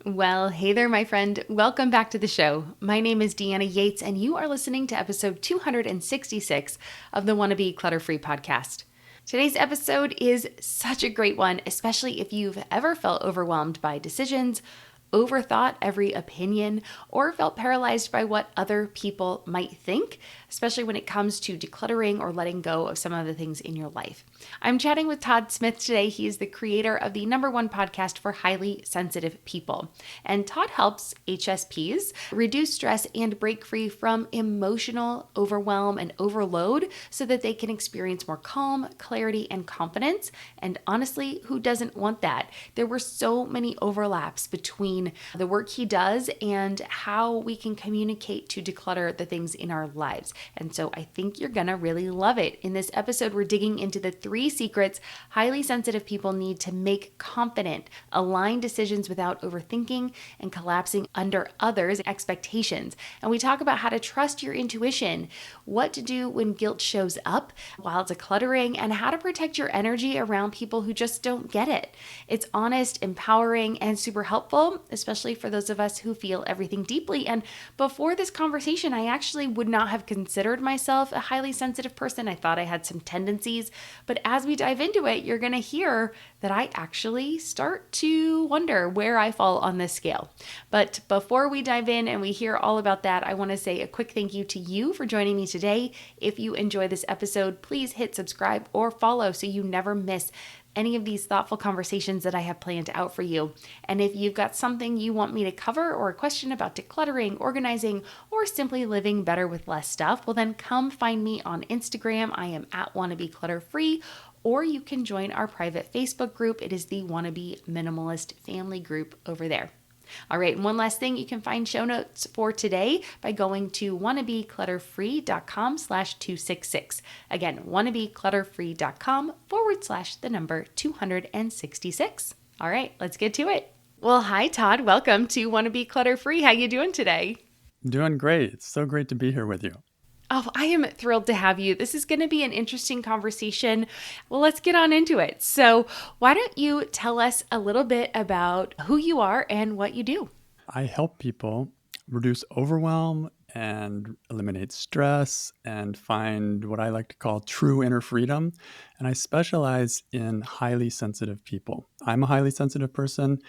Well, hey there, my friend. Welcome back to the show. My name is Deanna Yates, and you are listening to episode 266 of the Wannabe clutter-free podcast. Today's episode is such a great one, especially if you've ever felt overwhelmed by decisions, overthought every opinion, or felt paralyzed by what other people might think, especially when it comes to decluttering or letting go of some of the things in your life. I'm chatting with Todd Smith today. He is the creator of the #1 podcast for highly sensitive people. And Todd helps HSPs reduce stress and break free from emotional overwhelm and overload so that they can experience more calm, clarity, and confidence. And honestly, who doesn't want that? There were so many overlaps between the work he does and how we can communicate to declutter the things in our lives. And so I think you're gonna really love it. In this episode, we're digging into the 3 secrets highly sensitive people need to make confident, aligned decisions without overthinking and collapsing under others' expectations. And we talk about how to trust your intuition, what to do when guilt shows up while decluttering, and how to protect your energy around people who just don't get it. It's honest, empowering, and super helpful, especially for those of us who feel everything deeply. And before this conversation, I actually would not have considered myself a highly sensitive person. I thought I had some tendencies, but as we dive into it, you're going to hear that I actually start to wonder where I fall on this scale. But before we dive in and we hear all about that, I want to say a quick thank you to you for joining me today. If you enjoy this episode, please hit subscribe or follow so you never miss any of these thoughtful conversations that I have planned out for you. And if you've got something you want me to cover or a question about decluttering, organizing, or simply living better with less stuff, well then come find me on Instagram. I am at Wannabe Clutter Free, or you can join our private Facebook group. It is the Wannabe Minimalist Family Group over there. All right, and one last thing, you can find show notes for today by going to wannabeclutterfree.com/266. Again, wannabeclutterfree.com/the number 266. All right, let's get to it. Well, hi, Todd. Welcome to Wannabe Clutter Free. How you doing today? Doing great. It's so great to be here with you. Oh, I am thrilled to have you. This is going to be an interesting conversation. Well, let's get on into it. So, why don't you tell us a little bit about who you are and what you do? I help people reduce overwhelm and eliminate stress and find what I like to call true inner freedom. And I specialize in highly sensitive people. I'm a highly sensitive person,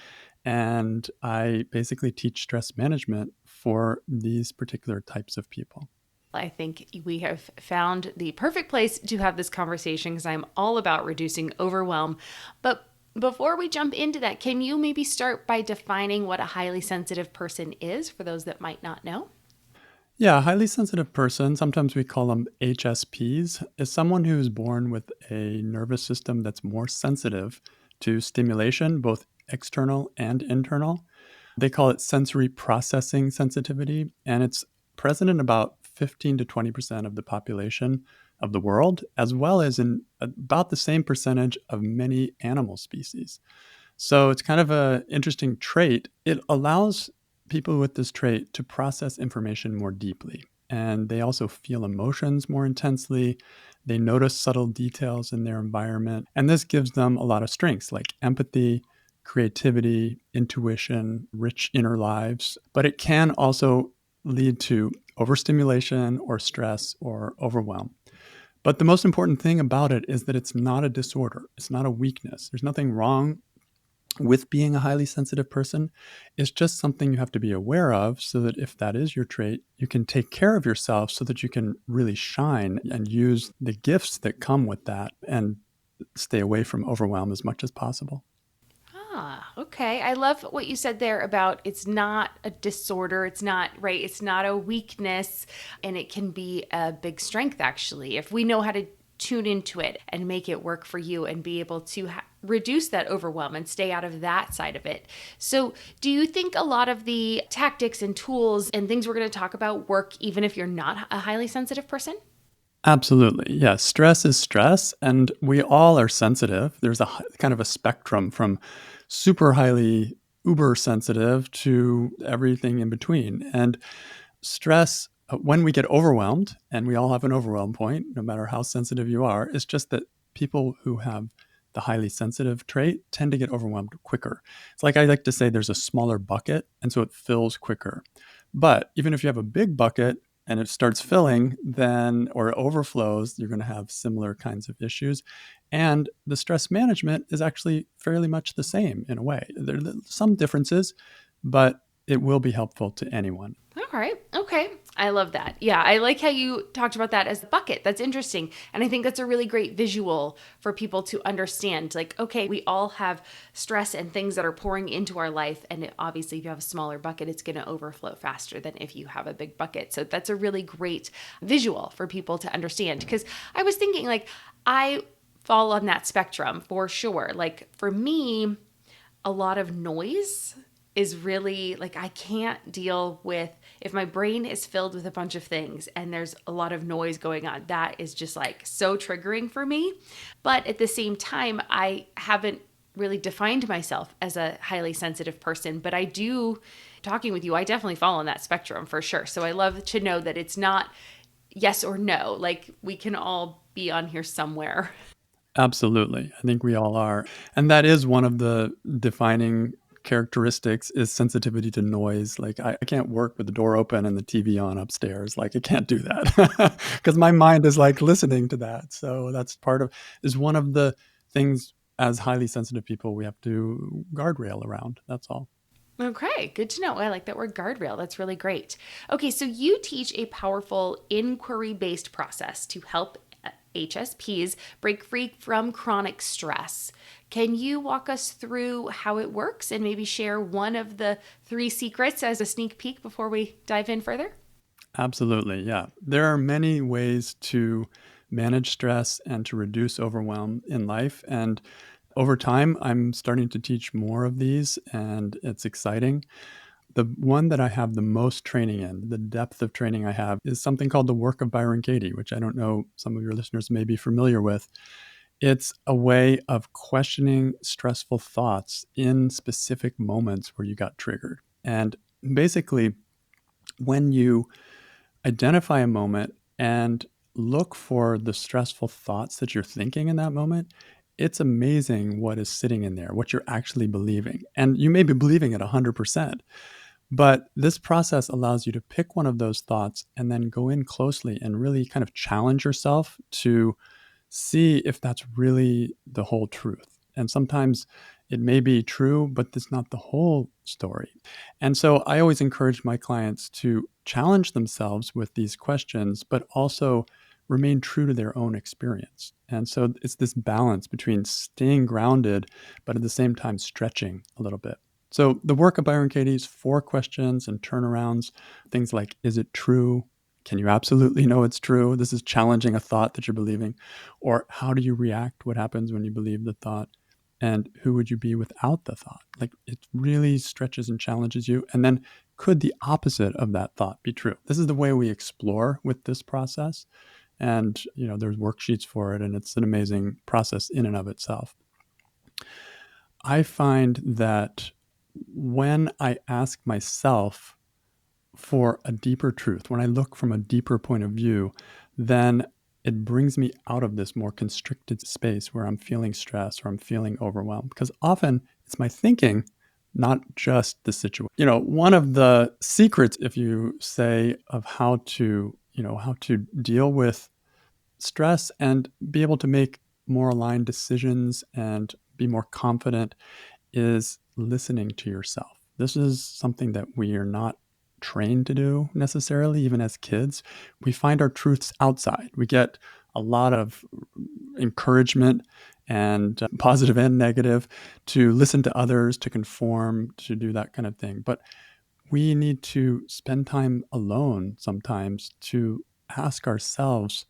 and I basically teach stress management for these particular types of people. I think we have found the perfect place to have this conversation because I'm all about reducing overwhelm. But before we jump into that, can you maybe start by defining what a highly sensitive person is for those that might not know? Yeah, a highly sensitive person, sometimes we call them HSPs, is someone who is born with a nervous system that's more sensitive to stimulation, both external and internal. They call it sensory processing sensitivity, and it's present in about 15 to 20% of the population of the world, as well as in about the same percentage of many animal species. So it's kind of an interesting trait. It allows people with this trait to process information more deeply. And they also feel emotions more intensely. They notice subtle details in their environment. And this gives them a lot of strengths like empathy, creativity, intuition, rich inner lives. But it can also lead to overstimulation or stress or overwhelm. But the most important thing about it is that it's not a disorder. It's not a weakness. There's nothing wrong with being a highly sensitive person. It's just something you have to be aware of so that if that is your trait, you can take care of yourself so that you can really shine and use the gifts that come with that and stay away from overwhelm as much as possible. Ah, okay. I love what you said there about it's not a disorder. It's not, right? It's not a weakness, and it can be a big strength, actually, if we know how to tune into it and make it work for you and be able to reduce that overwhelm and stay out of that side of it. So, do you think a lot of the tactics and tools and things we're going to talk about work even if you're not a highly sensitive person? Absolutely. Yes. Stress is stress, and we all are sensitive. There's kind of a spectrum from super highly uber sensitive to everything in between. And stress, when we get overwhelmed, and we all have an overwhelm point, no matter how sensitive you are, it's just that people who have the highly sensitive trait, tend to get overwhelmed quicker. It's like I like to say there's a smaller bucket, and so it fills quicker. But even if you have a big bucket and it starts filling, then or it overflows, you're going to have similar kinds of issues. And the stress management is actually fairly much the same in a way. There are some differences, but it will be helpful to anyone. All right. Okay. I love that. Yeah. I like how you talked about that as a bucket. That's interesting. And I think that's a really great visual for people to understand. Like, okay, we all have stress and things that are pouring into our life. And obviously, if you have a smaller bucket, it's going to overflow faster than if you have a big bucket. So that's a really great visual for people to understand. Because I was thinking, like, I fall on that spectrum for sure. Like, for me, a lot of noise is really like, I can't deal with if my brain is filled with a bunch of things and there's a lot of noise going on. That is just like so triggering for me. But at the same time, I haven't really defined myself as a highly sensitive person, but I do, talking with you, I definitely fall on that spectrum for sure. So I love to know that it's not yes or no. Like, we can all be on here somewhere. Absolutely. I think we all are. And that is one of the defining characteristics is sensitivity to noise. Like I can't work with the door open and the TV on upstairs. Like I can't do that because my mind is like listening to that. So that's is one of the things as highly sensitive people we have to guardrail around. That's all. Okay, good to know. I like that word guardrail. That's really great. Okay, so you teach a powerful inquiry based process to help HSPs break free from chronic stress. Can you walk us through how it works and maybe share one of the 3 secrets as a sneak peek before we dive in further? Absolutely. Yeah. There are many ways to manage stress and to reduce overwhelm in life. And over time, I'm starting to teach more of these, and it's exciting. The one that I have the most training in, the depth of training I have, is something called the work of Byron Katie, which I don't know some of your listeners may be familiar with. It's a way of questioning stressful thoughts in specific moments where you got triggered. And basically, when you identify a moment and look for the stressful thoughts that you're thinking in that moment, it's amazing what is sitting in there, what you're actually believing. And you may be believing it 100%, but this process allows you to pick one of those thoughts and then go in closely and really kind of challenge yourself to see if that's really the whole truth. And sometimes it may be true, but it's not the whole story. And so I always encourage my clients to challenge themselves with these questions, but also remain true to their own experience. And so it's this balance between staying grounded, but at the same time stretching a little bit. So the work of Byron Katie's 4 questions and turnarounds, things like, is it true? Can you absolutely know it's true? This is challenging a thought that you're believing. Or how do you react? What happens when you believe the thought? And who would you be without the thought? Like it really stretches and challenges you. And then could the opposite of that thought be true? This is the way we explore with this process. And, there's worksheets for it, and it's an amazing process in and of itself. I find that when I ask myself for a deeper truth, when I look from a deeper point of view, then it brings me out of this more constricted space where I'm feeling stress or I'm feeling overwhelmed. Because often it's my thinking, not just the situation. One of the secrets, if you say, of how to deal with stress and be able to make more aligned decisions and be more confident is listening to yourself. This is something that we are not trained to do necessarily, even as kids. We find our truths outside. We get a lot of encouragement and positive and negative to listen to others, to conform, to do that kind of thing. But we need to spend time alone sometimes to ask ourselves,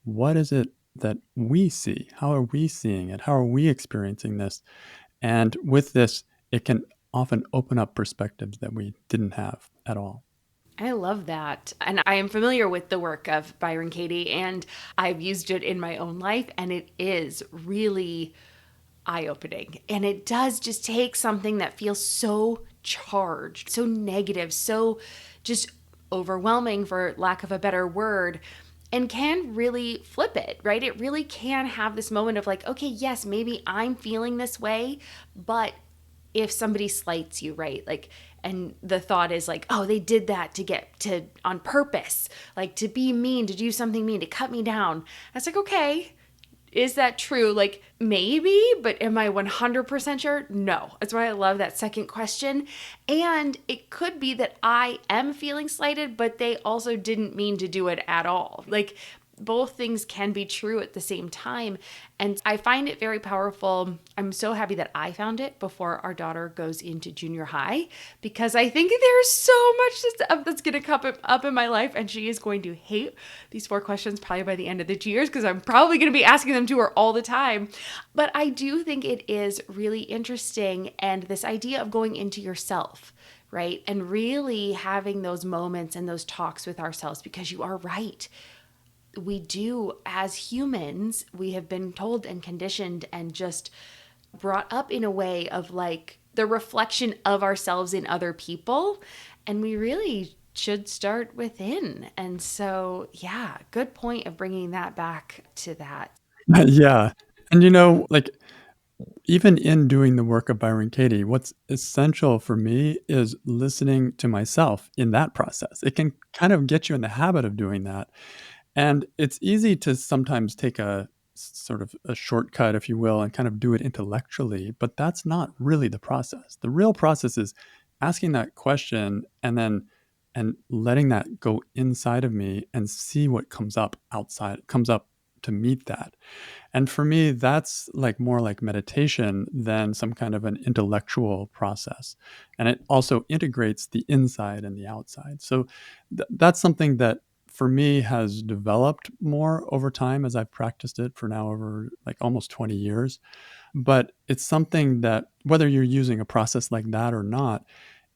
what is it that we see? How are we seeing it? How are we experiencing this? And with this, it can often open up perspectives that we didn't have at all. I love that. And I am familiar with the work of Byron Katie, and I've used it in my own life, and it is really eye-opening. And it does just take something that feels so charged, so negative, so just overwhelming, for lack of a better word, and can really flip it, right? It really can have this moment of like, okay, yes, maybe I'm feeling this way, but if somebody slights you, right? Like, and the thought is like, oh, they did that to get to on purpose, like to be mean, to do something mean, to cut me down. It's like, okay, is that true? Like, maybe, but am I 100% sure? No. That's why I love that second question. And it could be that I am feeling slighted, but they also didn't mean to do it at all. Like, both things can be true at the same time. And I find it very powerful. I'm so happy that I found it before our daughter goes into junior high, because I think there's so much that's going to come up in my life. And she is going to hate these 4 questions probably by the end of the 2 years, because I'm probably going to be asking them to her all the time. But I do think it is really interesting. And this idea of going into yourself, right? And really having those moments and those talks with ourselves, because you are right, we do, as humans, we have been told and conditioned and just brought up in a way of like the reflection of ourselves in other people. And we really should start within. And so, yeah, good point of bringing that back to that. Yeah. And like even in doing the work of Byron Katie, what's essential for me is listening to myself in that process. It can kind of get you in the habit of doing that. And it's easy to sometimes take a sort of a shortcut, if you will, and kind of do it intellectually, but that's not really the process. The real process is asking that question and letting that go inside of me and see what comes up outside, comes up to meet that. And for me, that's like more like meditation than some kind of an intellectual process. And it also integrates the inside and the outside. So that's something that for me has developed more over time as I've practiced it for now over like almost 20 years. But it's something that whether you're using a process like that or not,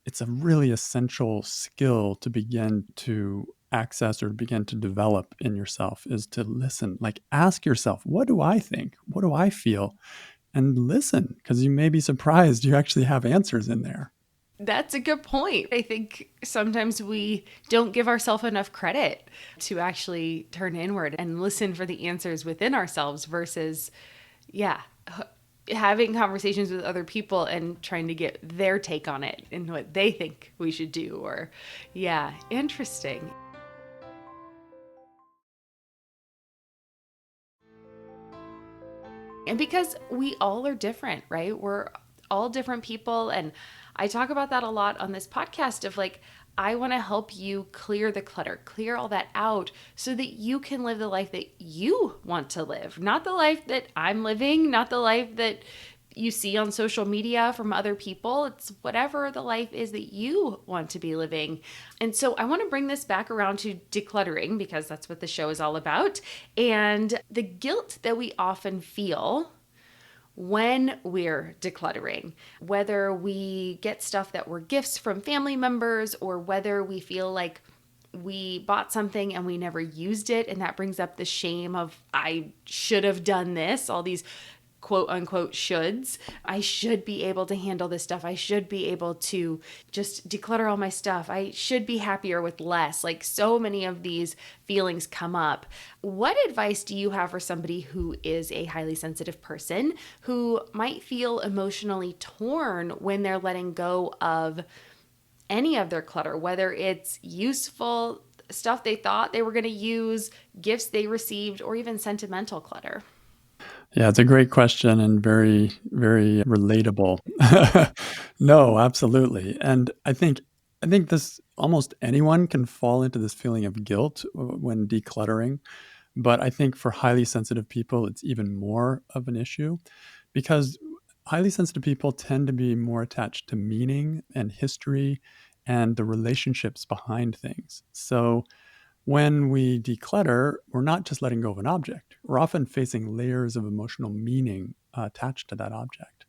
it's a really essential skill to begin to access or begin to develop in yourself is to listen. Like ask yourself, what do I think? What do I feel? And listen, because you may be surprised you actually have answers in there. That's a good point. I think sometimes we don't give ourselves enough credit to actually turn inward and listen for the answers within ourselves versus, yeah, having conversations with other people and trying to get their take on it and what they think we should do. Or, yeah, interesting. And because we all are different, right? We're all different people. And I talk about that a lot on this podcast of like, I want to help you clear the clutter, clear all that out so that you can live the life that you want to live, not the life that I'm living, not the life that you see on social media from other people. It's whatever the life is that you want to be living. And so I want to bring this back around to decluttering because that's what the show is all about. And the guilt that we often feel when we're decluttering, whether we get stuff that were gifts from family members or whether we feel like we bought something and we never used it. And that brings up the shame of, I should have done this, all these quote unquote shoulds. I should be able to handle this stuff. I should be able to just declutter all my stuff. I should be happier with less. Like so many of these feelings come up. What advice do you have for somebody who is a highly sensitive person who might feel emotionally torn when they're letting go of any of their clutter, whether it's useful stuff they thought they were going to use, gifts they received, or even sentimental clutter? Yeah, it's a great question and very, very relatable. No, absolutely. And I think this almost anyone can fall into this feeling of guilt when decluttering. But I think for highly sensitive people, it's even more of an issue because highly sensitive people tend to be more attached to meaning and history and the relationships behind things. So when we declutter, we're not just letting go of an object. We're often facing layers of emotional meaning attached to that object.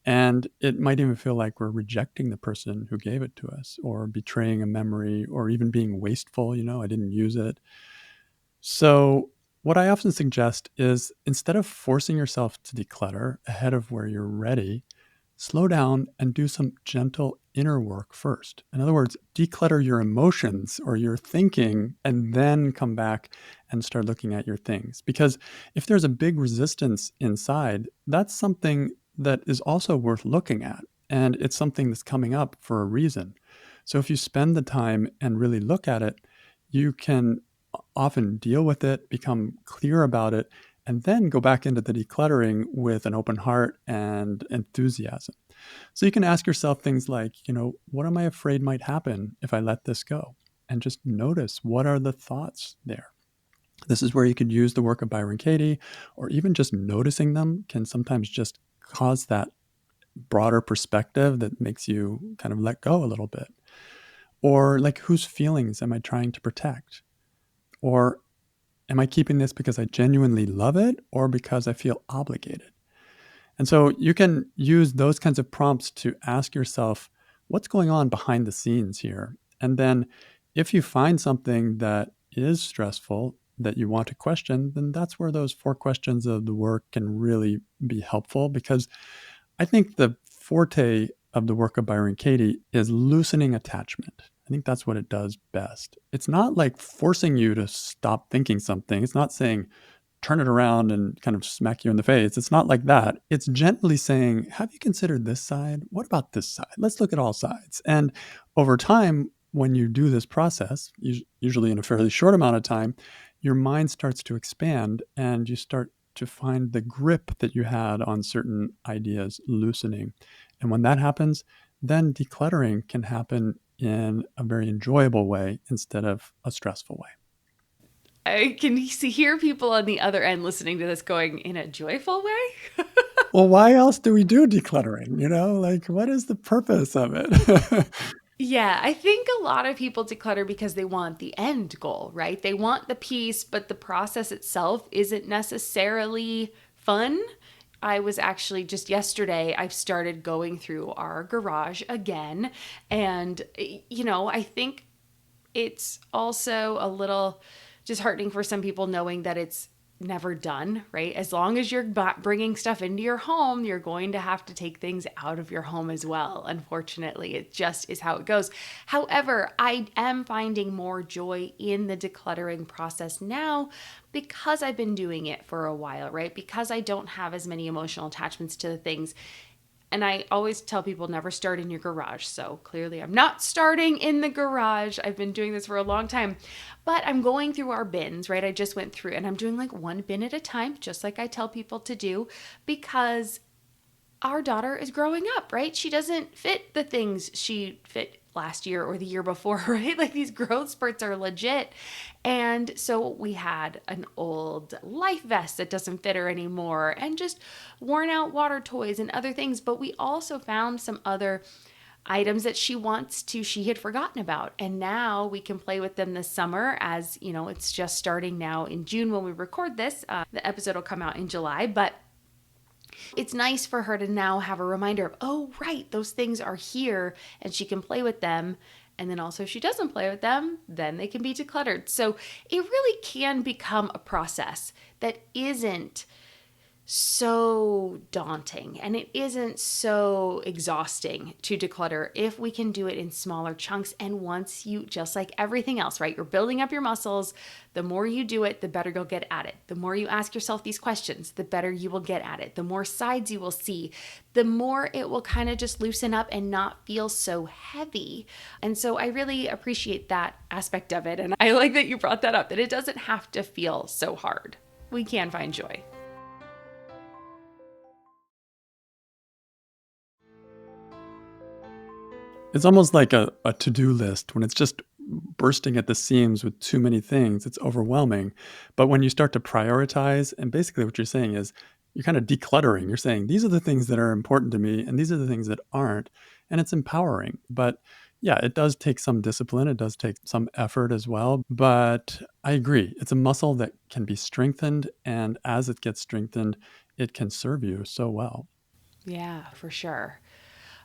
And it might even feel like we're rejecting the person who gave it to us or betraying a memory or even being wasteful. I didn't use it. So, what I often suggest is instead of forcing yourself to declutter ahead of where you're ready, slow down and do some gentle inner work first. In other words, declutter your emotions or your thinking and then come back and start looking at your things. Because if there's a big resistance inside, that's something that is also worth looking at. And it's something that's coming up for a reason. So if you spend the time and really look at it, you can often deal with it, become clear about it, and then go back into the decluttering with an open heart and enthusiasm. So you can ask yourself things like, what am I afraid might happen if I let this go? And just notice, what are the thoughts there? This is where you could use the work of Byron Katie, or even just noticing them can sometimes just cause that broader perspective that makes you kind of let go a little bit. Or like, whose feelings am I trying to protect? Or am I keeping this because I genuinely love it or because I feel obligated? And so you can use those kinds of prompts to ask yourself, what's going on behind the scenes here? And then if you find something that is stressful that you want to question, then that's where those 4 questions of the work can really be helpful, because I think the forte of the work of Byron Katie is loosening attachment. I think that's what it does best. It's not like forcing you to stop thinking something. It's not saying, turn it around and kind of smack you in the face. It's not like that. It's gently saying, have you considered this side? What about this side? Let's look at all sides. And over time, when you do this process, usually in a fairly short amount of time, your mind starts to expand and you start to find the grip that you had on certain ideas loosening. And when that happens, then decluttering can happen in a very enjoyable way instead of a stressful way. I can hear people on the other end listening to this going, in a joyful way? Well, why else do we do decluttering? Like, what is the purpose of it? Yeah, I think a lot of people declutter because they want the end goal, right? They want the peace, but the process itself isn't necessarily fun. I was actually just yesterday, I started going through our garage again. And, I think it's also a little disheartening for some people knowing that it's never done, right? As long as you're bringing stuff into your home, you're going to have to take things out of your home as well. Unfortunately, it just is how it goes. However, I am finding more joy in the decluttering process now because I've been doing it for a while, right? Because I don't have as many emotional attachments to the things. And I always tell people never start in your garage. So clearly I'm not starting in the garage. I've been doing this for a long time. But I'm going through our bins, right? I just went through and I'm doing like one bin at a time, just like I tell people to do, because our daughter is growing up, right? She doesn't fit the things she fit last year or the year before, right? Like these growth spurts are legit. And so we had an old life vest that doesn't fit her anymore and just worn out water toys and other things. But we also found some other items that she had forgotten about. And now we can play with them this summer, as it's just starting now in June when we record this. The episode will come out in July, but it's nice for her to now have a reminder of, oh, right, those things are here and she can play with them. And then also if she doesn't play with them, then they can be decluttered. So it really can become a process that isn't so daunting and it isn't so exhausting to declutter if we can do it in smaller chunks. And once you, just like everything else, right, you're building up your muscles. The more you do it, the better you'll get at it. The more you ask yourself these questions, the better you will get at it. The more sides you will see, the more it will kind of just loosen up and not feel so heavy. And so I really appreciate that aspect of it. And I like that you brought that up, that it doesn't have to feel so hard. We can find joy. It's almost like a to-do list. When it's just bursting at the seams with too many things, it's overwhelming. But when you start to prioritize, and basically what you're saying is you're kind of decluttering. You're saying, these are the things that are important to me, and these are the things that aren't. And it's empowering. But yeah, it does take some discipline. It does take some effort as well. But I agree. It's a muscle that can be strengthened. And as it gets strengthened, it can serve you so well. Yeah, for sure.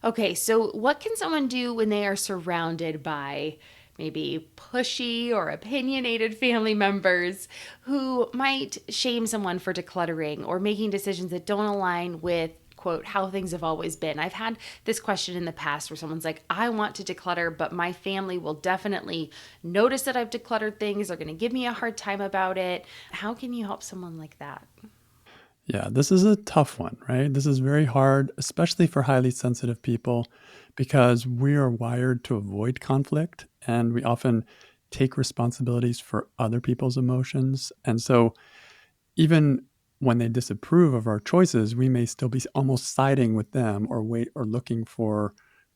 Okay, so what can someone do when they are surrounded by maybe pushy or opinionated family members who might shame someone for decluttering or making decisions that don't align with quote, how things have always been. I've had this question in the past where someone's like, I want to declutter, but my family will definitely notice that I've decluttered things. They're going to give me a hard time about it. How can you help someone like that? Yeah, this is a tough one, right? This is very hard, especially for highly sensitive people, because we are wired to avoid conflict and we often take responsibilities for other people's emotions. And so, even when they disapprove of our choices, we may still be almost siding with them or wait or looking for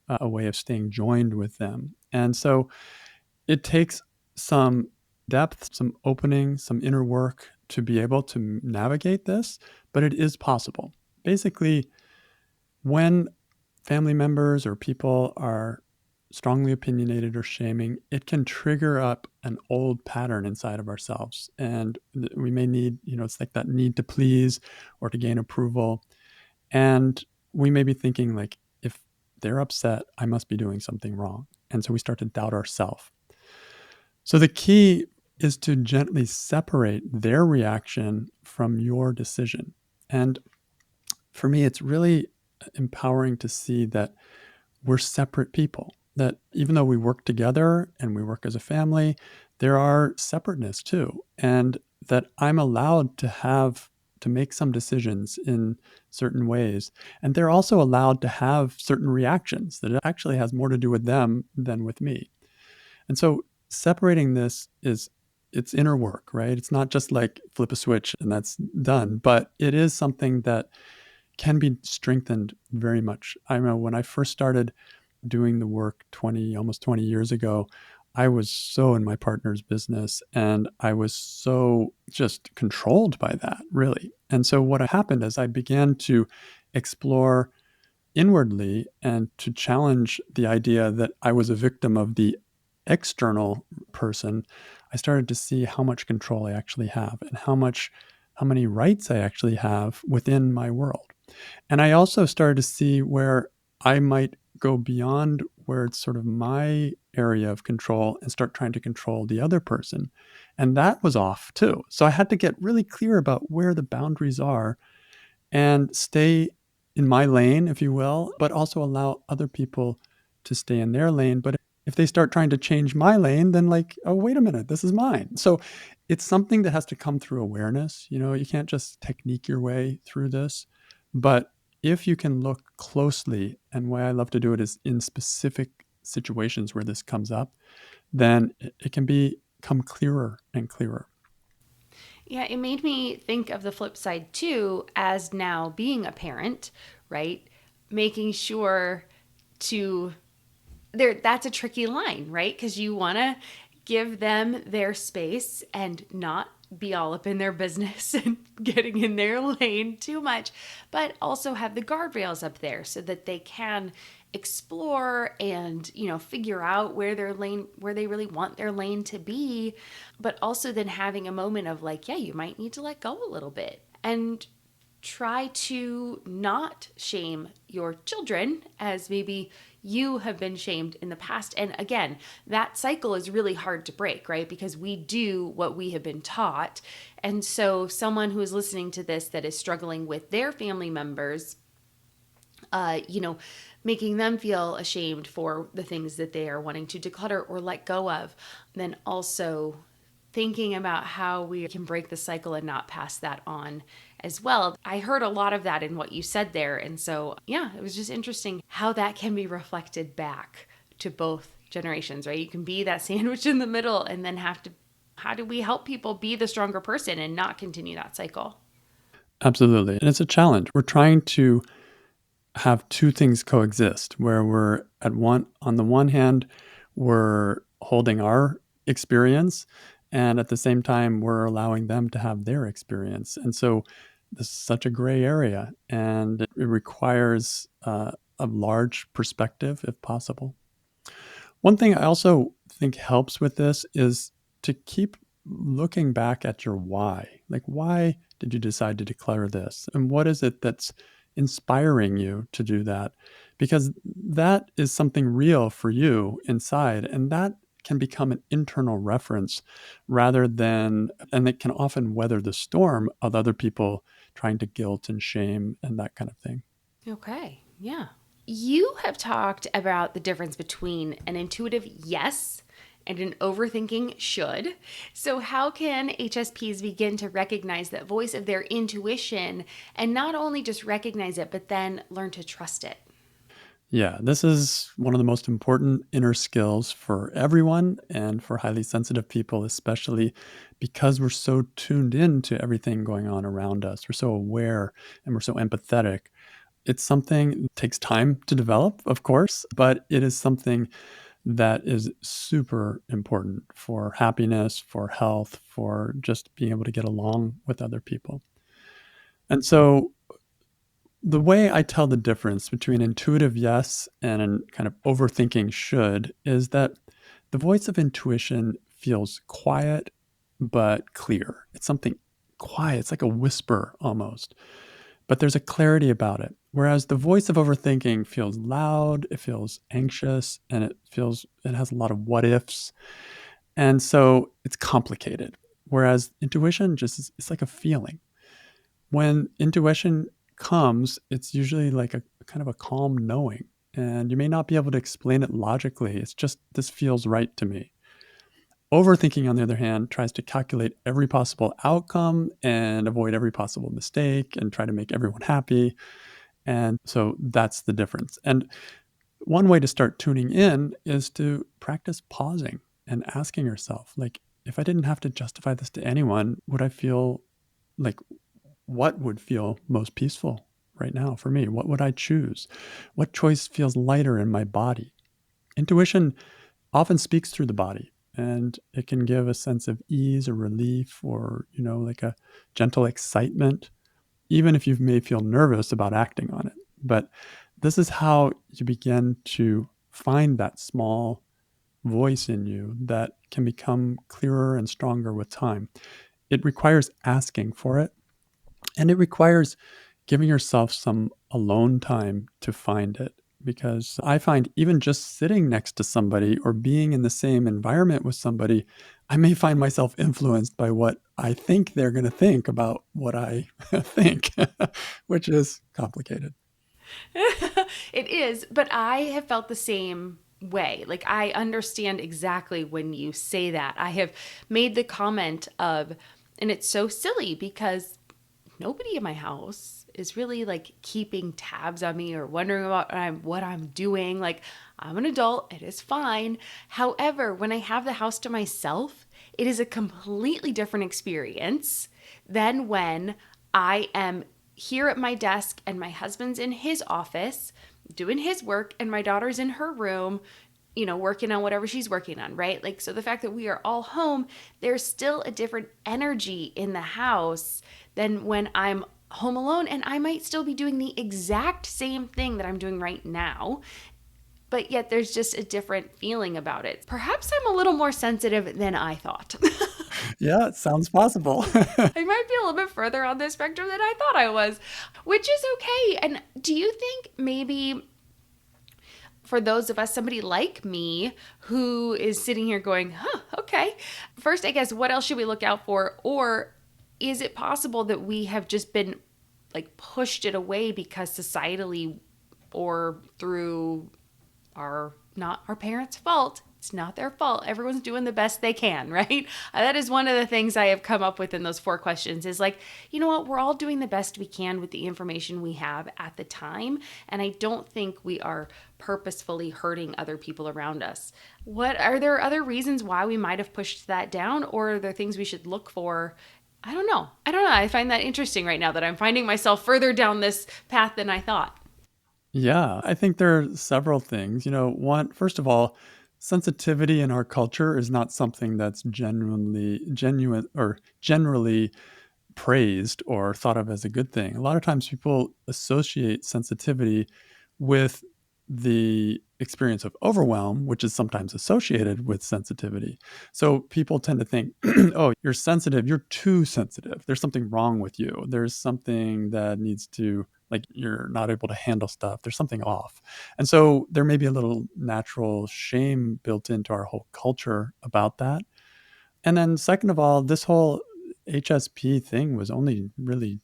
a way of staying joined with them. And so, it takes some depth, some opening, some inner work to be able to navigate this, but it is possible. Basically, when family members or people are strongly opinionated or shaming, it can trigger up an old pattern inside of ourselves. And we may need, it's like that need to please or to gain approval. And we may be thinking, like, if they're upset, I must be doing something wrong. And so we start to doubt ourselves. So the key is to gently separate their reaction from your decision. And for me, it's really empowering to see that we're separate people, that even though we work together and we work as a family, there are separateness too. And that I'm allowed to make some decisions in certain ways. And they're also allowed to have certain reactions that it actually has more to do with them than with me. And so separating this it's inner work, right? It's not just like flip a switch and that's done, but it is something that can be strengthened very much. I know when I first started doing the work almost 20 years ago, I was so in my partner's business and I was so just controlled by that, really. And so what happened is I began to explore inwardly and to challenge the idea that I was a victim of the external person. I started to see how much control I actually have and how many rights I actually have within my world. And I also started to see where I might go beyond where it's sort of my area of control and start trying to control the other person. And that was off too. So I had to get really clear about where the boundaries are and stay in my lane, if you will, but also allow other people to stay in their lane. But if they start trying to change my lane, then like, oh, wait a minute, this is mine. So it's something that has to come through awareness. You can't just technique your way through this. But if you can look closely, and why I love to do it is in specific situations where this comes up, then it can become clearer and clearer. Yeah, it made me think of the flip side too, as now being a parent, right? Making sure to that's a tricky line, right? Because you want to give them their space and not be all up in their business and getting in their lane too much, but also have the guardrails up there so that they can explore and figure out where they really want their lane to be, but also then having a moment of like, yeah, you might need to let go a little bit and try to not shame your children as maybe you have been shamed in the past. And again, that cycle is really hard to break, right? Because we do what we have been taught. And so someone who is listening to this that is struggling with their family members, making them feel ashamed for the things that they are wanting to declutter or let go of, then also thinking about how we can break the cycle and not pass that on as well. I heard a lot of that in what you said there. And so, yeah, it was just interesting how that can be reflected back to both generations, right? You can be that sandwich in the middle and then how do we help people be the stronger person and not continue that cycle? Absolutely. And it's a challenge. We're trying to have two things coexist where on the one hand, we're holding our experience, and at the same time, we're allowing them to have their experience. And so this is such a gray area, and it requires a large perspective if possible. One thing I also think helps with this is to keep looking back at your why. Like, why did you decide to declare this? And what is it that's inspiring you to do that? Because that is something real for you inside. And that can become an internal reference and it can often weather the storm of other people trying to guilt and shame and that kind of thing. Okay. Yeah. You have talked about the difference between an intuitive yes and an overthinking should. So, how can HSPs begin to recognize that voice of their intuition and not only just recognize it, but then learn to trust it? Yeah, this is one of the most important inner skills for everyone and for highly sensitive people, especially because we're so tuned in to everything going on around us. We're so aware and we're so empathetic. It's something that takes time to develop, of course, but it is something that is super important for happiness, for health, for just being able to get along with other people. And so the way I tell the difference between intuitive yes and an kind of overthinking should is that the voice of intuition feels quiet but clear. It's something quiet, it's like a whisper almost, but there's a clarity about it. Whereas the voice of overthinking feels loud, it feels anxious, and it has a lot of what ifs. And so it's complicated. Whereas intuition just is, it's like a feeling. When intuition comes, it's usually like a kind of a calm knowing. And you may not be able to explain it logically. It's just, this feels right to me. Overthinking, on the other hand, tries to calculate every possible outcome and avoid every possible mistake and try to make everyone happy. And so that's the difference. And one way to start tuning in is to practice pausing and asking yourself, like, if I didn't have to justify this to anyone, would I feel like what would feel most peaceful right now for me? What would I choose? What choice feels lighter in my body? Intuition often speaks through the body and it can give a sense of ease or relief or, like a gentle excitement, even if you may feel nervous about acting on it. But this is how you begin to find that small voice in you that can become clearer and stronger with time. It requires asking for it, and it requires giving yourself some alone time to find it. Because I find even just sitting next to somebody or being in the same environment with somebody, I may find myself influenced by what I think they're going to think about what I think, which is complicated. It is, but I have felt the same way. Like, I understand exactly when you say that. I have made the comment of, and it's so silly because nobody in my house is really like keeping tabs on me or wondering about what I'm doing. Like, I'm an adult, it is fine. However, when I have the house to myself, it is a completely different experience than when I am here at my desk and my husband's in his office doing his work and my daughter's in her room, working on whatever she's working on, right? Like, so the fact that we are all home, there's still a different energy in the house than when I'm home alone, and I might still be doing the exact same thing that I'm doing right now, but yet there's just a different feeling about it. Perhaps I'm a little more sensitive than I thought. Yeah, it sounds possible. I might be a little bit further on the spectrum than I thought I was, which is okay. And do you think maybe for those of us, somebody like me who is sitting here going, huh, okay. First, I guess, what else should we look out for? Or is it possible that we have just been like pushed it away because societally or through not our parents' fault? It's not their fault. Everyone's doing the best they can, right? That is one of the things I have come up with in those 4 questions is like, you know what? We're all doing the best we can with the information we have at the time. And I don't think we are purposefully hurting other people around us. What are there other reasons why we might have pushed that down, or are there things we should look for? I don't know. I find that interesting right now that I'm finding myself further down this path than I thought. Yeah, I think there are several things. One, first of all, sensitivity in our culture is not something that's genuine or generally praised or thought of as a good thing. A lot of times people associate sensitivity with the experience of overwhelm, which is sometimes associated with sensitivity. So people tend to think, oh, you're sensitive, you're too sensitive. There's something wrong with you. There's something that needs to, like, you're not able to handle stuff. There's something off. And so there may be a little natural shame built into our whole culture about that. And then, second of all, this whole HSP thing was only really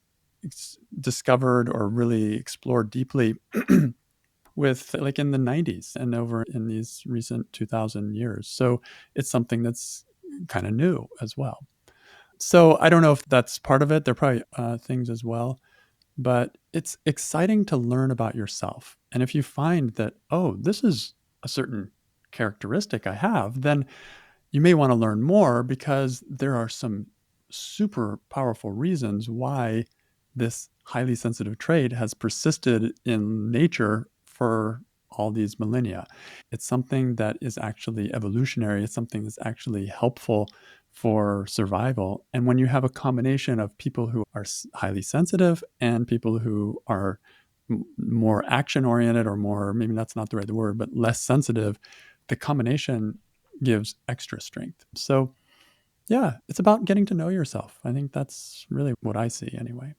discovered or really explored deeply with like in the 90s and over in these recent 2000 years. So it's something that's kind of new as well. So I don't know if that's part of it. There are probably things as well, but it's exciting to learn about yourself. And if you find that, oh, this is a certain characteristic I have, then you may want to learn more because there are some super powerful reasons why this highly sensitive trait has persisted in nature for all these millennia. It's something that is actually evolutionary, it's something that's actually helpful for survival. And when you have a combination of people who are highly sensitive and people who are more action oriented, or more, maybe that's not the right word, but less sensitive, the combination gives extra strength. So, yeah, it's about getting to know yourself. I think that's really what I see anyway.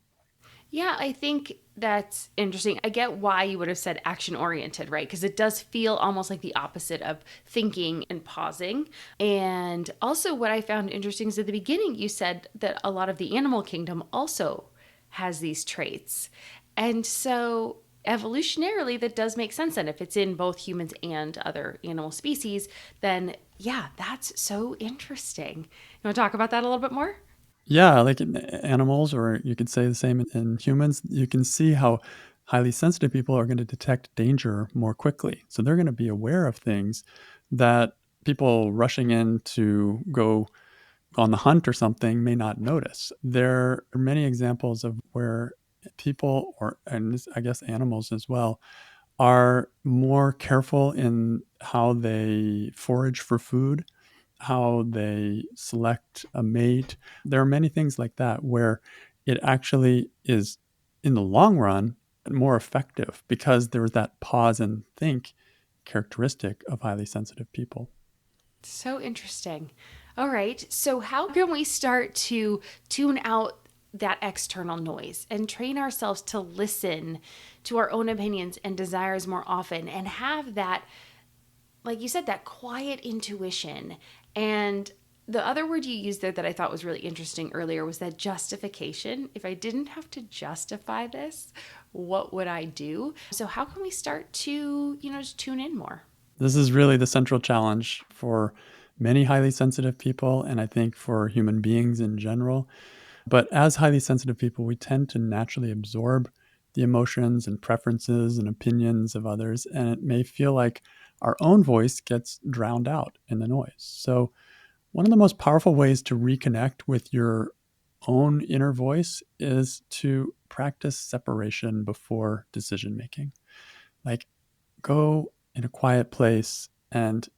Yeah, I think that's interesting. I get why you would have said action oriented, right? Because it does feel almost like the opposite of thinking and pausing. And also, what I found interesting is at the beginning, you said that a lot of the animal kingdom also has these traits. And so, evolutionarily, that does make sense. And if it's in both humans and other animal species, then yeah, that's so interesting. You want to talk about that a little bit more? Yeah, like in animals, or you could say the same in humans, you can see how highly sensitive people are going to detect danger more quickly. So they're going to be aware of things that people rushing in to go on the hunt or something may not notice. There are many examples of where people, or and I guess animals as well, are more careful in how they forage for food, how they select a mate. There are many things like that where it actually is, in the long run, more effective because there's that pause and think characteristic of highly sensitive people. So interesting. All right. So, how can we start to tune out that external noise and train ourselves to listen to our own opinions and desires more often and have that, like you said, that quiet intuition? And the other word you used there that I thought was really interesting earlier was that justification. If I didn't have to justify this, what would I do? So, how can we start to, just tune in more? This is really the central challenge for many highly sensitive people, and I think for human beings in general. But as highly sensitive people, we tend to naturally absorb the emotions and preferences and opinions of others, and it may feel like our own voice gets drowned out in the noise. So, one of the most powerful ways to reconnect with your own inner voice is to practice separation before decision making. Like, go in a quiet place and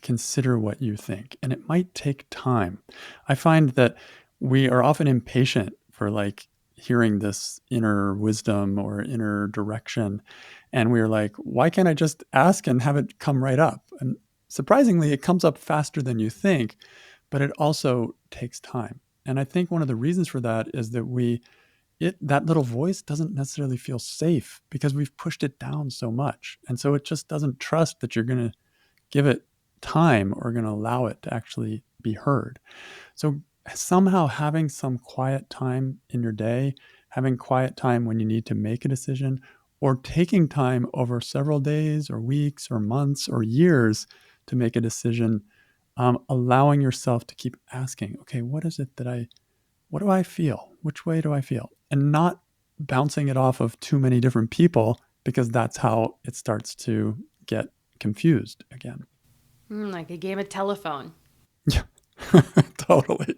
consider what you think. And it might take time. I find that we are often impatient for like hearing this inner wisdom or inner direction. And we're like, why can't I just ask and have it come right up? And surprisingly, it comes up faster than you think, but it also takes time. And I think one of the reasons for that is that that little voice doesn't necessarily feel safe because we've pushed it down so much. And so it just doesn't trust that you're going to give it time or going to allow it to actually be heard. So somehow having some quiet time in your day, having quiet time when you need to make a decision, or taking time over several days or weeks or months or years to make a decision, allowing yourself to keep asking, okay, what do I feel? Which way do I feel? And not bouncing it off of too many different people because that's how it starts to get confused again. Like a game of telephone. Yeah, totally.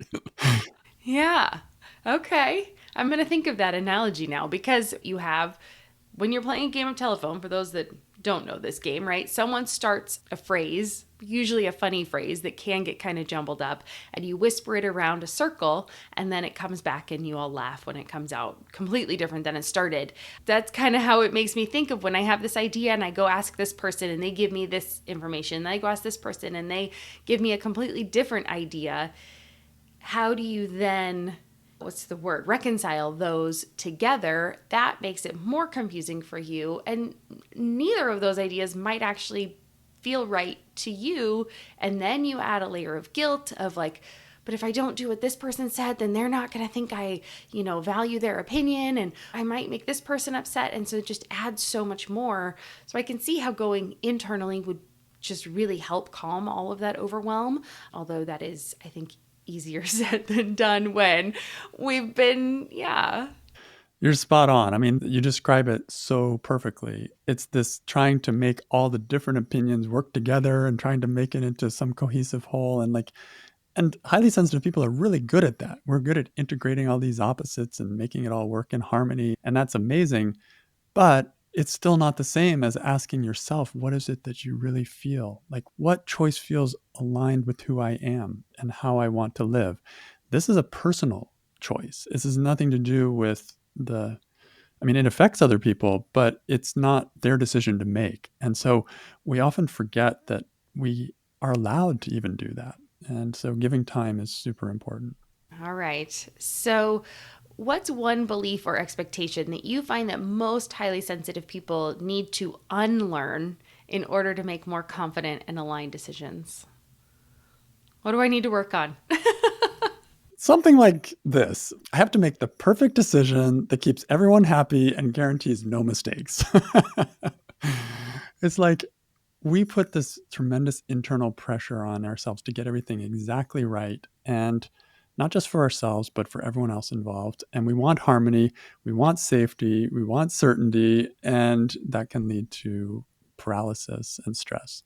Yeah. Okay. I'm going to think of that analogy now because you have, when you're playing a game of telephone, for those that don't know this game, right? Someone starts a phrase, usually a funny phrase that can get kind of jumbled up, and you whisper it around a circle, and then it comes back and you all laugh when it comes out completely different than it started. That's kind of how it makes me think of when I have this idea and I go ask this person and they give me this information. Then I go ask this person and they give me a completely different idea. How do you then, what's the word, reconcile those together? That makes it more confusing for you, and neither of those ideas might actually feel right to you. And then you add a layer of guilt of like, but if I don't do what this person said, then they're not going to think I, value their opinion, and I might make this person upset. And so it just adds so much more. So I can see how going internally would just really help calm all of that overwhelm. Although that is, I think, easier said than done when we've been, yeah. You're spot on. I mean, you describe it so perfectly. It's this trying to make all the different opinions work together and trying to make it into some cohesive whole. And highly sensitive people are really good at that. We're good at integrating all these opposites and making it all work in harmony. And that's amazing. But it's still not the same as asking yourself, what is it that you really feel? Like, what choice feels aligned with who I am and how I want to live? This is a personal choice. This has nothing to do with it affects other people, but it's not their decision to make. And so we often forget that we are allowed to even do that. And so giving time is super important. All right. So, what's one belief or expectation that you find that most highly sensitive people need to unlearn in order to make more confident and aligned decisions? What do I need to work on? Something like this: I have to make the perfect decision that keeps everyone happy and guarantees no mistakes. It's like we put this tremendous internal pressure on ourselves to get everything exactly right. And not just for ourselves, but for everyone else involved. And we want harmony, we want safety, we want certainty, and that can lead to paralysis and stress.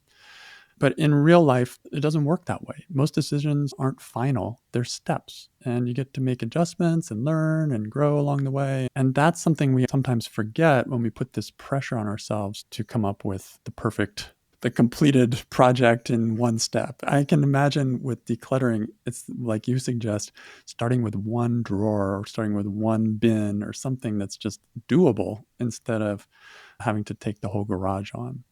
But in real life, it doesn't work that way. Most decisions aren't final, they're steps. And you get to make adjustments and learn and grow along the way. And that's something we sometimes forget when we put this pressure on ourselves to come up with the completed project in one step. I can imagine with decluttering, it's like you suggest, starting with one drawer or starting with one bin or something that's just doable instead of having to take the whole garage on.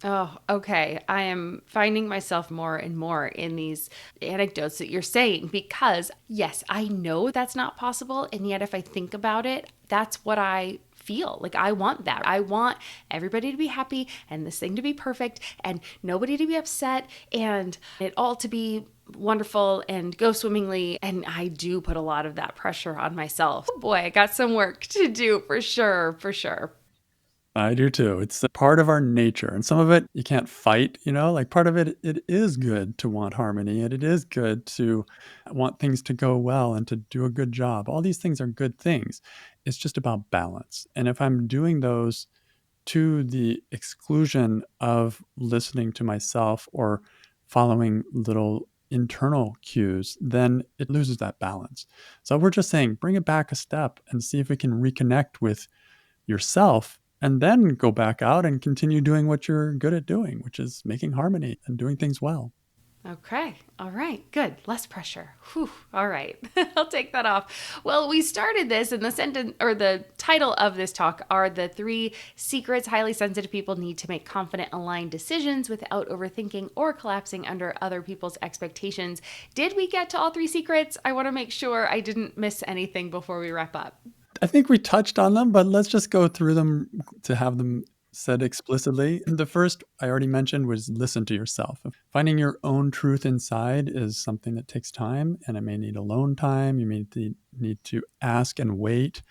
Oh, okay. I am finding myself more and more in these anecdotes that you're saying because, yes, I know that's not possible. And yet, if I think about it, that's what I feel. Like, I want that. I want everybody to be happy and this thing to be perfect and nobody to be upset and it all to be wonderful and go swimmingly. And I do put a lot of that pressure on myself. Oh boy, I got some work to do for sure, for sure. I do too. It's a part of our nature. And some of it you can't fight, like part of it, it is good to want harmony and it is good to want things to go well and to do a good job. All these things are good things. It's just about balance. And if I'm doing those to the exclusion of listening to myself or following little internal cues, then it loses that balance. So we're just saying, bring it back a step and see if we can reconnect with yourself and then go back out and continue doing what you're good at doing, which is making harmony and doing things well. Okay. All right. Good. Less pressure. Whew. All right. I'll take that off. Well, we started this and the sentence or the title of this talk are the 3 secrets highly sensitive people need to make confident, aligned decisions without overthinking or collapsing under other people's expectations. Did we get to all 3 secrets? I want to make sure I didn't miss anything before we wrap up. I think we touched on them, but let's just go through them to have them said explicitly. The first I already mentioned was listen to yourself. Finding your own truth inside is something that takes time and it may need alone time. You may need to ask and wait.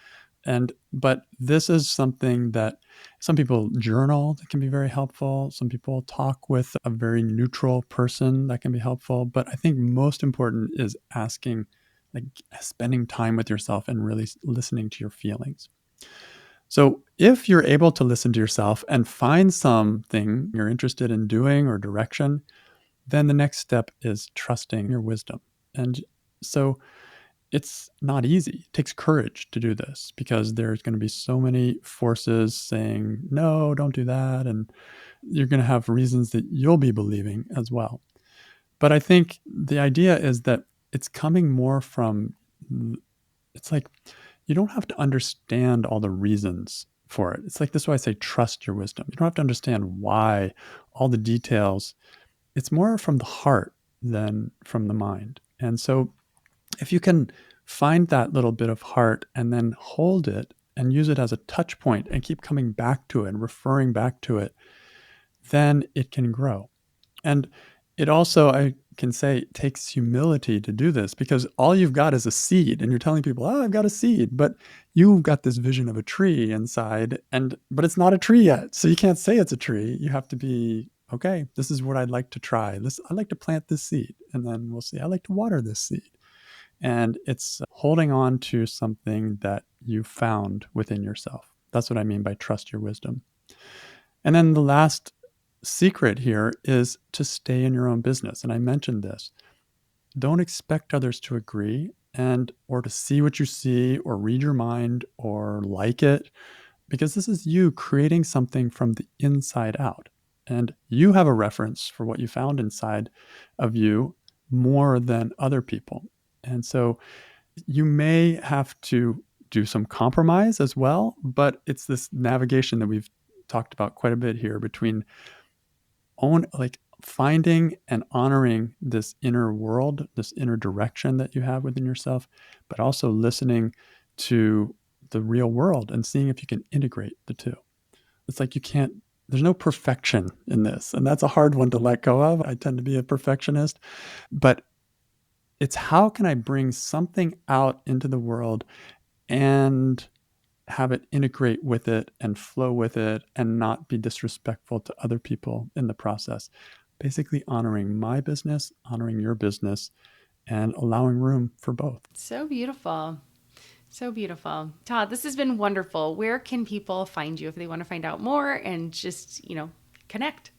But this is something that some people journal that can be very helpful. Some people talk with a very neutral person that can be helpful. But I think most important is asking, like spending time with yourself and really listening to your feelings. So if you're able to listen to yourself and find something you're interested in doing or direction, then the next step is trusting your wisdom. And so it's not easy. It takes courage to do this because there's going to be so many forces saying, no, don't do that. And you're going to have reasons that you'll be believing as well. But I think the idea is that it's coming more from, it's like you don't have to understand all the reasons for it. It's like this is why I say trust your wisdom. You don't have to understand why, all the details. It's more from the heart than from the mind. And so if you can find that little bit of heart and then hold it and use it as a touch point and keep coming back to it and referring back to it, then it can grow. And it also, I can say it takes humility to do this, because all you've got is a seed and you're telling people, oh, I've got a seed, but you've got this vision of a tree inside, but it's not a tree yet. So you can't say it's a tree. You have to be, okay, this is what I'd like to try. I'd like to plant this seed, and then we'll see. I like to water this seed. And it's holding on to something that you found within yourself. That's what I mean by trust your wisdom. And then the last secret here is to stay in your own business. And I mentioned this. Don't expect others to agree or to see what you see or read your mind or like it, because this is you creating something from the inside out. And you have a reference for what you found inside of you more than other people. And so you may have to do some compromise as well, but it's this navigation that we've talked about quite a bit here between finding and honoring this inner world, this inner direction that you have within yourself, but also listening to the real world and seeing if you can integrate the two. It's like there's no perfection in this. And that's a hard one to let go of. I tend to be a perfectionist, but it's how can I bring something out into the world and have it integrate with it and flow with it and not be disrespectful to other people in the process. Basically honoring my business, honoring your business, and allowing room for both. So beautiful. So beautiful. Todd, this has been wonderful. Where can people find you if they want to find out more and just, connect?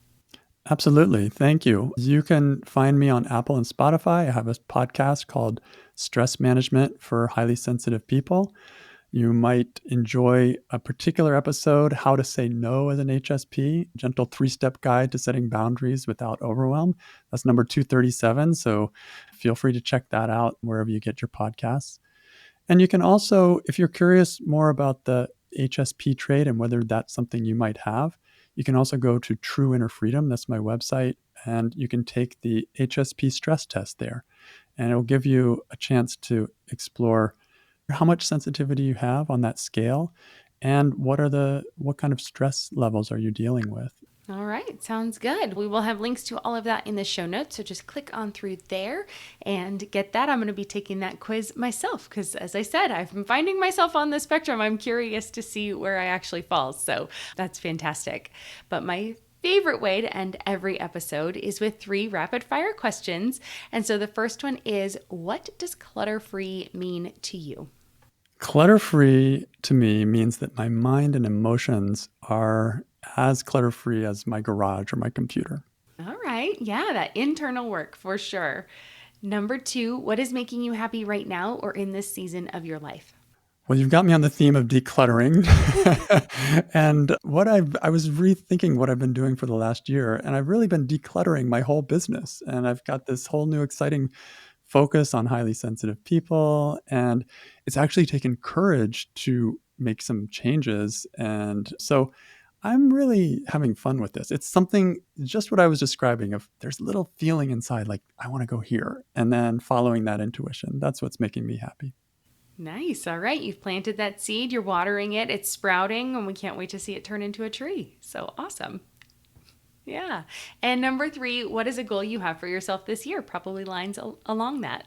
Absolutely. Thank you. You can find me on Apple and Spotify. I have a podcast called Stress Management for Highly Sensitive People. You might enjoy a particular episode, How to Say No as an HSP, Gentle 3-Step Guide to Setting Boundaries Without Overwhelm. That's number 237. So feel free to check that out wherever you get your podcasts. And you can also, if you're curious more about the HSP trait and whether that's something you might have, you can also go to True Inner Freedom. That's my website. And you can take the HSP stress test there. And it'll give you a chance to explore how much sensitivity you have on that scale and what kind of stress levels are you dealing with. All right. Sounds good. We will have links to all of that in the show notes. So just click on through there and get that. I'm going to be taking that quiz myself because, as I said, I've been finding myself on the spectrum. I'm curious to see where I actually fall. So that's fantastic. But my favorite way to end every episode is with 3 rapid fire questions. And so the first one is, what does clutter-free mean to you? Clutter-free to me means that my mind and emotions are as clutter-free as my garage or my computer. All right. Yeah, that internal work for sure. Number 2, what is making you happy right now or in this season of your life? Well, you've got me on the theme of decluttering. And I was rethinking what I've been doing for the last year, and I've really been decluttering my whole business. And I've got this whole new exciting focus on highly sensitive people. And it's actually taken courage to make some changes. And so I'm really having fun with this. It's something, just what I was describing, of there's a little feeling inside, like I want to go here, and then following that intuition. That's what's making me happy. Nice. All right. You've planted that seed, you're watering it, it's sprouting, and we can't wait to see it turn into a tree. So awesome. Yeah. And number 3, what is a goal you have for yourself this year? Probably lines along that.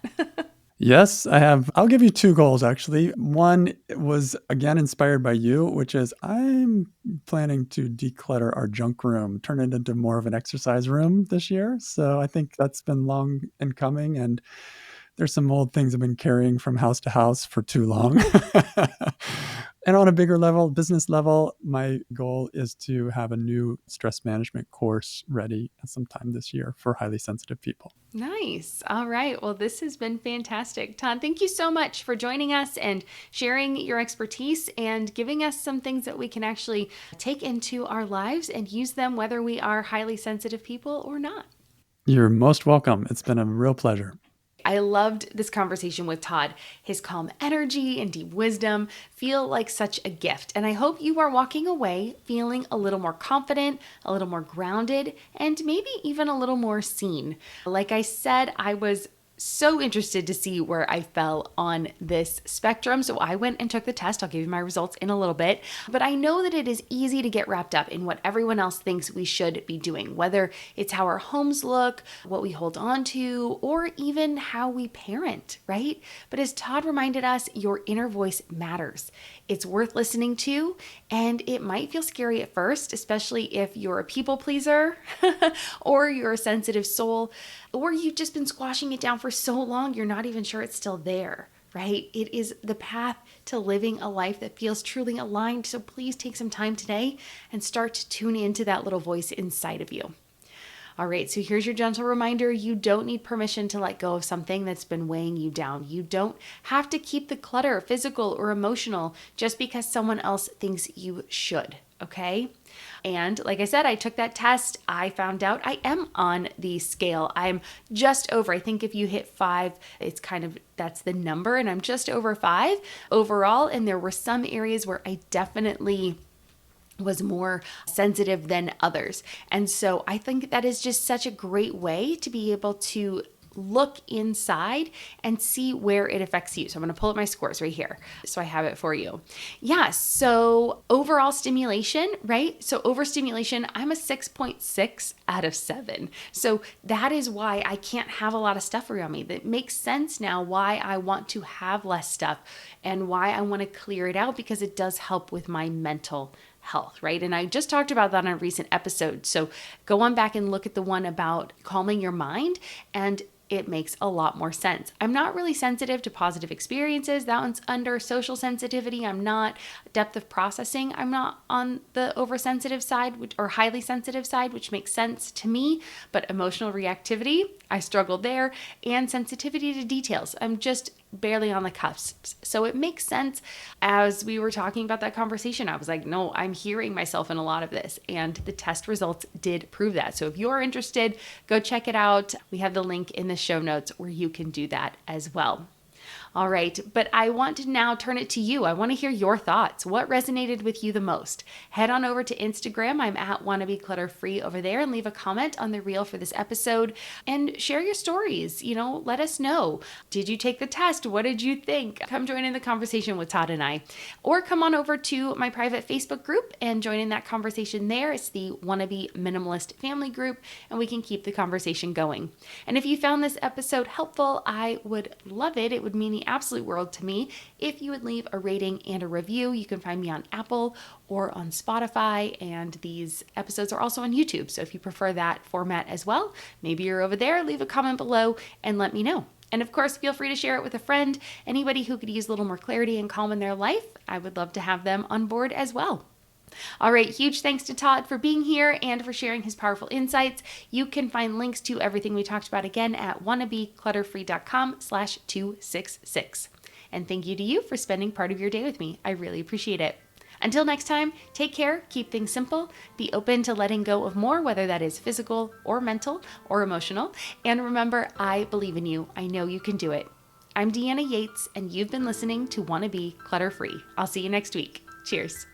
Yes, I have. I'll give you 2 goals, actually. One was, again, inspired by you, which is I'm planning to declutter our junk room, turn it into more of an exercise room this year. So I think that's been long in coming. And there's some old things I've been carrying from house to house for too long. And on a bigger level, business level, my goal is to have a new stress management course ready sometime this year for highly sensitive people. Nice. All right. Well, this has been fantastic. Todd, thank you so much for joining us and sharing your expertise and giving us some things that we can actually take into our lives and use them whether we are highly sensitive people or not. You're most welcome. It's been a real pleasure. I loved this conversation with Todd. His calm energy and deep wisdom feel like such a gift. And I hope you are walking away feeling a little more confident, a little more grounded, and maybe even a little more seen. Like I said, I was so interested to see where I fell on this spectrum. So I went and took the test. I'll give you my results in a little bit. But I know that it is easy to get wrapped up in what everyone else thinks we should be doing, whether it's how our homes look, what we hold on to, or even how we parent, right? But as Todd reminded us, your inner voice matters. It's worth listening to, and it might feel scary at first, especially if you're a people pleaser or you're a sensitive soul, or you've just been squashing it down for so long you're not even sure it's still there, right? It is the path to living a life that feels truly aligned. So please take some time today and start to tune into that little voice inside of you. All right, so here's your gentle reminder. You don't need permission to let go of something that's been weighing you down. You don't have to keep the clutter, physical or emotional, just because someone else thinks you should, okay? And like I said, I took that test. I found out I am on the scale. I'm just over. I think if you hit 5, it's that's the number, and I'm just over 5 overall. And there were some areas where I definitely was more sensitive than others. And so I think that is just such a great way to be able to look inside and see where it affects you. So I'm going to pull up my scores right here, so I have it for you. Yeah, so overall stimulation, right? So overstimulation, I'm a 6.6 out of 7. So that is why I can't have a lot of stuff around me. That makes sense now why I want to have less stuff and why I want to clear it out, because it does help with my mental health, right? And I just talked about that on a recent episode. So go on back and look at the one about calming your mind, and it makes a lot more sense. I'm not really sensitive to positive experiences. That one's under social sensitivity. I'm not depth of processing. I'm not on the oversensitive side or highly sensitive side, which makes sense to me. But emotional reactivity, I struggled there, and sensitivity to details, I'm just barely on the cusps. So it makes sense. As we were talking about that conversation, I was like, no, I'm hearing myself in a lot of this. And the test results did prove that. So if you're interested, go check it out. We have the link in the show notes where you can do that as well. All right, but I want to now turn it to you. I want to hear your thoughts. What resonated with you the most? Head on over to Instagram. I'm at Wannabe clutter-free over there, and leave a comment on the reel for this episode and share your stories. Let us know. Did you take the test? What did you think? Come join in the conversation with Todd and I. Or come on over to my private Facebook group and join in that conversation there. It's the Wannabe Minimalist Family Group, and we can keep the conversation going. And if you found this episode helpful, I would love it. It would mean the absolute world to me if you would leave a rating and a review. You can find me on Apple or on Spotify, and these episodes are also on YouTube. So if you prefer that format as well, maybe you're over there, leave a comment below and let me know. And of course, feel free to share it with a friend, anybody who could use a little more clarity and calm in their life. I would love to have them on board as well. All right, huge thanks to Todd for being here and for sharing his powerful insights. You can find links to everything we talked about again at wannabeclutterfree.com/266. And thank you to you for spending part of your day with me. I really appreciate it. Until next time, take care, keep things simple, be open to letting go of more, whether that is physical or mental or emotional. And remember, I believe in you. I know you can do it. I'm Deanna Yates, and you've been listening to Wannabe Clutter-Free. I'll see you next week. Cheers.